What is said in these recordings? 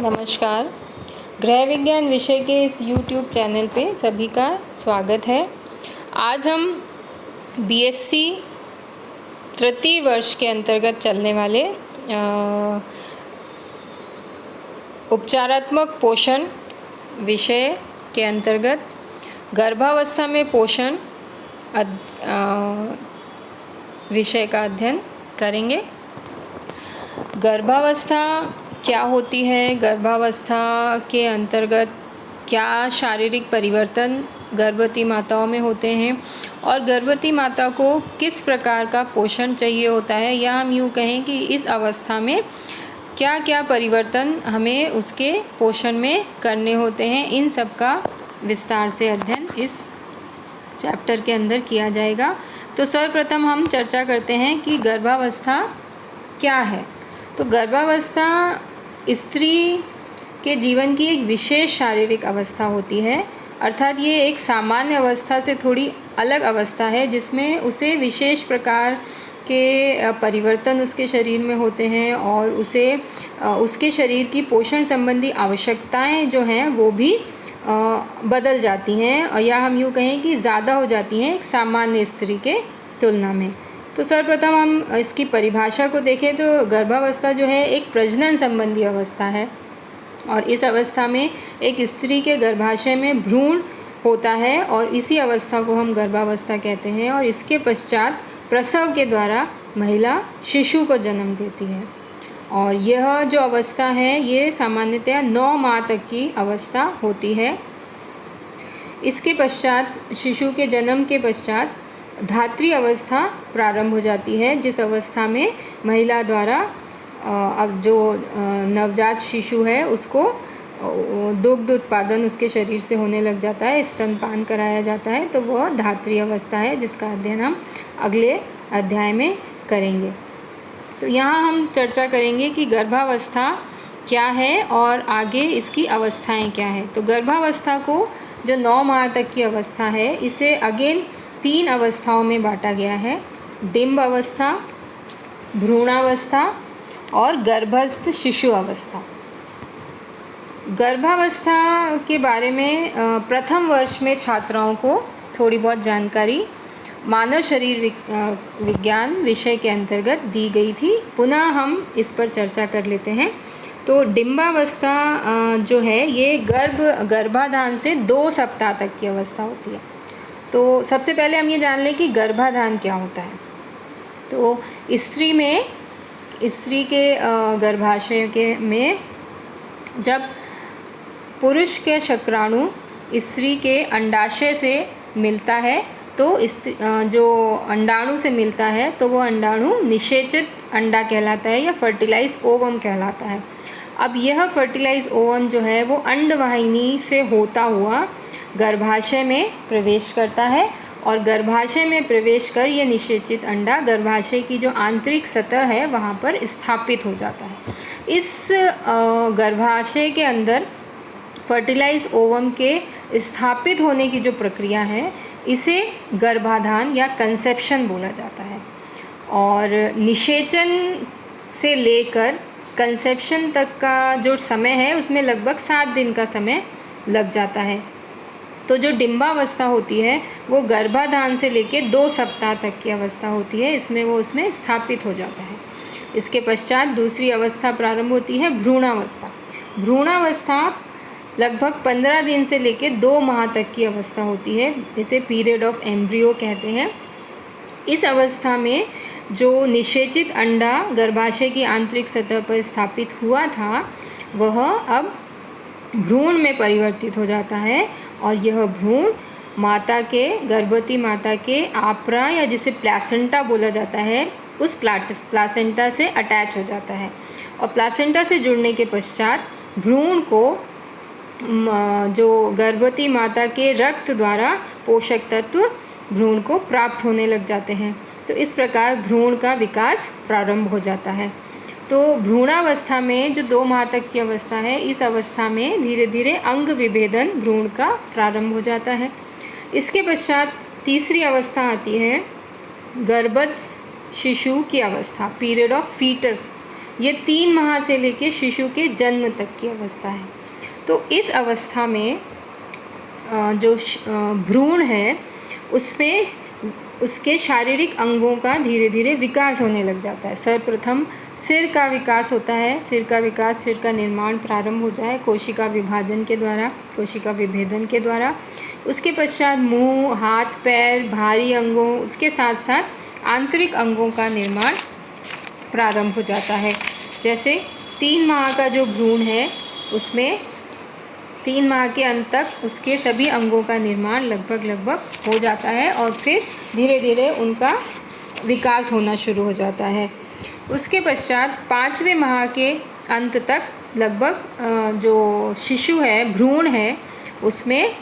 नमस्कार। गृह विज्ञान विषय के इस YouTube चैनल पे सभी का स्वागत है। आज हम बीएससी तृतीय वर्ष के अंतर्गत चलने वाले उपचारात्मक पोषण विषय के अंतर्गत गर्भावस्था में पोषण विषय का अध्ययन करेंगे। गर्भावस्था क्या होती है, गर्भावस्था के अंतर्गत क्या शारीरिक परिवर्तन गर्भवती माताओं में होते हैं और गर्भवती माता को किस प्रकार का पोषण चाहिए होता है, या हम यूँ कहें कि इस अवस्था में क्या क्या परिवर्तन हमें उसके पोषण में करने होते हैं, इन सब का विस्तार से अध्ययन इस चैप्टर के अंदर किया जाएगा। तो सर्वप्रथम हम चर्चा करते हैं कि गर्भावस्था क्या है। तो गर्भावस्था स्त्री के जीवन की एक विशेष शारीरिक अवस्था होती है, अर्थात ये एक सामान्य अवस्था से थोड़ी अलग अवस्था है जिसमें उसे विशेष प्रकार के परिवर्तन उसके शरीर में होते हैं और उसे उसके शरीर की पोषण संबंधी आवश्यकताएं जो हैं वो भी बदल जाती हैं, और या हम यूँ कहें कि ज़्यादा हो जाती हैं एक सामान्य स्त्री के तुलना में। तो सर्वप्रथम हम इसकी परिभाषा को देखें तो गर्भावस्था जो है एक प्रजनन संबंधी अवस्था है, और इस अवस्था में एक स्त्री के गर्भाशय में भ्रूण होता है और इसी अवस्था को हम गर्भावस्था कहते हैं। और इसके पश्चात प्रसव के द्वारा महिला शिशु को जन्म देती है, और यह जो अवस्था है ये सामान्यतया 9 माह तक की अवस्था होती है। इसके पश्चात शिशु के जन्म के पश्चात धात्री अवस्था प्रारंभ हो जाती है, जिस अवस्था में महिला द्वारा अब जो नवजात शिशु है उसको दुग्ध उत्पादन उसके शरीर से होने लग जाता है, स्तनपान कराया जाता है, तो वह धात्री अवस्था है जिसका अध्ययन हम अगले अध्याय में करेंगे। तो यहाँ हम चर्चा करेंगे कि गर्भावस्था क्या है और आगे इसकी अवस्थाएं क्या है। तो गर्भावस्था को जो 9 माह तक की अवस्था है इसे अगेन 3 अवस्थाओं में बांटा गया है: डिंब अवस्था, भ्रूणावस्था और गर्भस्थ शिशु अवस्था। गर्भावस्था के बारे में प्रथम वर्ष में छात्राओं को थोड़ी बहुत जानकारी मानव शरीर विज्ञान विषय के अंतर्गत दी गई थी। पुनः हम इस पर चर्चा कर लेते हैं। तो डिंबावस्था जो है ये गर्भाधान से 2 सप्ताह तक की अवस्था होती है। तो सबसे पहले हम ये जान लें कि गर्भाधान क्या होता है। तो स्त्री के गर्भाशय में जब पुरुष के शुक्राणु स्त्री के अंडाशय से मिलता है तो जो अंडाणु से मिलता है तो वो अंडाणु निषेचित अंडा कहलाता है या फर्टिलाइज ओवम कहलाता है। अब यह फर्टिलाइज ओवम जो है वो अंडवाहिनी से होता हुआ गर्भाशय में प्रवेश करता है, और गर्भाशय में प्रवेश कर यह निषेचित अंडा गर्भाशय की जो आंतरिक सतह है वहाँ पर स्थापित हो जाता है। इस गर्भाशय के अंदर फर्टिलाइज ओवम के स्थापित होने की जो प्रक्रिया है इसे गर्भाधान या कंसेप्शन बोला जाता है, और निषेचन से लेकर कंसेप्शन तक का जो समय है उसमें लगभग 7 दिन का समय लग जाता है। तो जो डिंबावस्था होती है वो गर्भाधान से लेकर 2 सप्ताह तक की अवस्था होती है, इसमें वो उसमें स्थापित हो जाता है। इसके पश्चात दूसरी अवस्था प्रारंभ होती है भ्रूणावस्था। भ्रूणावस्था लगभग 15 दिन से लेकर 2 माह तक की अवस्था होती है, इसे पीरियड ऑफ एम्ब्रियो कहते हैं। इस अवस्था में जो निषेचित अंडा गर्भाशय की आंतरिक सतह पर स्थापित हुआ था वह अब भ्रूण में परिवर्तित हो जाता है, और यह भ्रूण गर्भवती माता के आपरा या जिसे प्लासेंटा बोला जाता है उस प्लासेंटा से अटैच हो जाता है, और प्लासेंटा से जुड़ने के पश्चात भ्रूण को जो गर्भवती माता के रक्त द्वारा पोषक तत्व भ्रूण को प्राप्त होने लग जाते हैं। तो इस प्रकार भ्रूण का विकास प्रारंभ हो जाता है। तो भ्रूणावस्था में जो 2 माह तक की अवस्था है इस अवस्था में धीरे धीरे अंग विभेदन भ्रूण का प्रारंभ हो जाता है। इसके पश्चात तीसरी अवस्था आती है गर्भस्थ शिशु की अवस्था, पीरियड ऑफ फीटस। ये 3 माह से लेकर शिशु के जन्म तक की अवस्था है। तो इस अवस्था में जो भ्रूण है उसमें उसके शारीरिक अंगों का धीरे धीरे विकास होने लग जाता है। सर्वप्रथम सिर का विकास होता है। सिर का विकास, सिर का निर्माण प्रारंभ हो जाए कोशिका विभाजन के द्वारा, कोशिका विभेदन के द्वारा। उसके पश्चात मुंह, हाथ, पैर, भारी अंगों, उसके साथ साथ आंतरिक अंगों का निर्माण प्रारंभ हो जाता है। जैसे 3 माह का जो भ्रूण है उसमें 3 माह के अंत तक उसके सभी अंगों का निर्माण लगभग हो जाता है और फिर धीरे धीरे उनका विकास होना शुरू हो जाता है। उसके पश्चात 5वें माह के अंत तक लगभग जो शिशु है, भ्रूण है, उसमें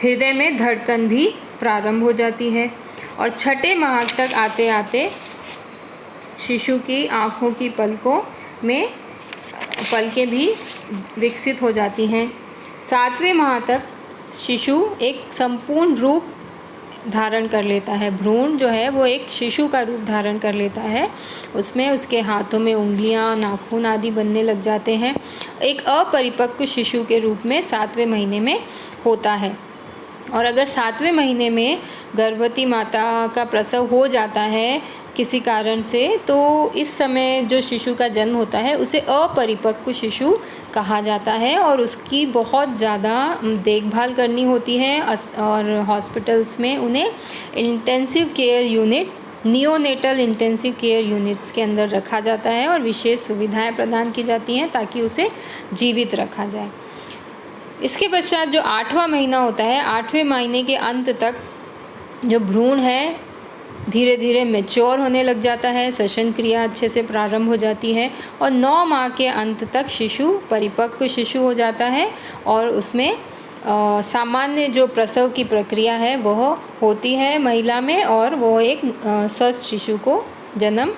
हृदय में धड़कन भी प्रारंभ हो जाती है और 6ठे माह तक आते आते शिशु की आँखों की पलकें भी विकसित हो जाती हैं। 7वें माह तक शिशु एक संपूर्ण रूप धारण कर लेता है। भ्रूण जो है वो एक शिशु का रूप धारण कर लेता है। उसमें उसके हाथों में उंगलियां, नाखून आदि बनने लग जाते हैं। एक अपरिपक्व शिशु के रूप में 7वें महीने में होता है। और अगर 7वें महीने में गर्भवती माता का प्रसव हो जाता है किसी कारण से, तो इस समय जो शिशु का जन्म होता है उसे अपरिपक्व शिशु कहा जाता है और उसकी बहुत ज़्यादा देखभाल करनी होती है। और हॉस्पिटल्स में उन्हें intensive care unit, neonatal intensive care units के अंदर रखा जाता है और विशेष सुविधाएं प्रदान की जाती हैं ताकि उसे जीवित रखा जाए। इसके पश्चात जो 8वां महीना होता है, 8वें महीने के अंत तक जो भ्रूण है धीरे धीरे मैच्योर होने लग जाता है, श्वसन क्रिया अच्छे से प्रारंभ हो जाती है और 9 माह के अंत तक शिशु परिपक्व शिशु हो जाता है और उसमें सामान्य जो प्रसव की प्रक्रिया है वह होती है महिला में और वो एक स्वस्थ शिशु को जन्म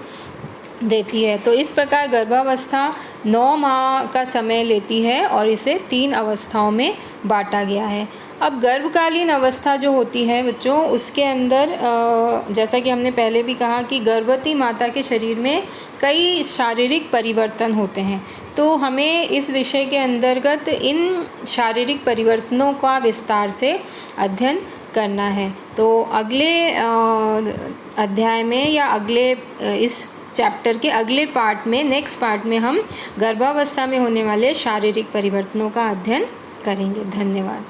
देती है। तो इस प्रकार गर्भावस्था 9 माह का समय लेती है और इसे 3 अवस्थाओं में बांटा गया है। अब गर्भकालीन अवस्था जो होती है बच्चों, उसके अंदर जैसा कि हमने पहले भी कहा कि गर्भवती माता के शरीर में कई शारीरिक परिवर्तन होते हैं। तो हमें इस विषय के अंतर्गत इन शारीरिक परिवर्तनों का विस्तार से अध्ययन करना है। तो अगले अध्याय में या अगले इस चैप्टर के अगले पार्ट में, नेक्स्ट पार्ट में हम गर्भावस्था में होने वाले शारीरिक परिवर्तनों का अध्ययन करेंगे। धन्यवाद।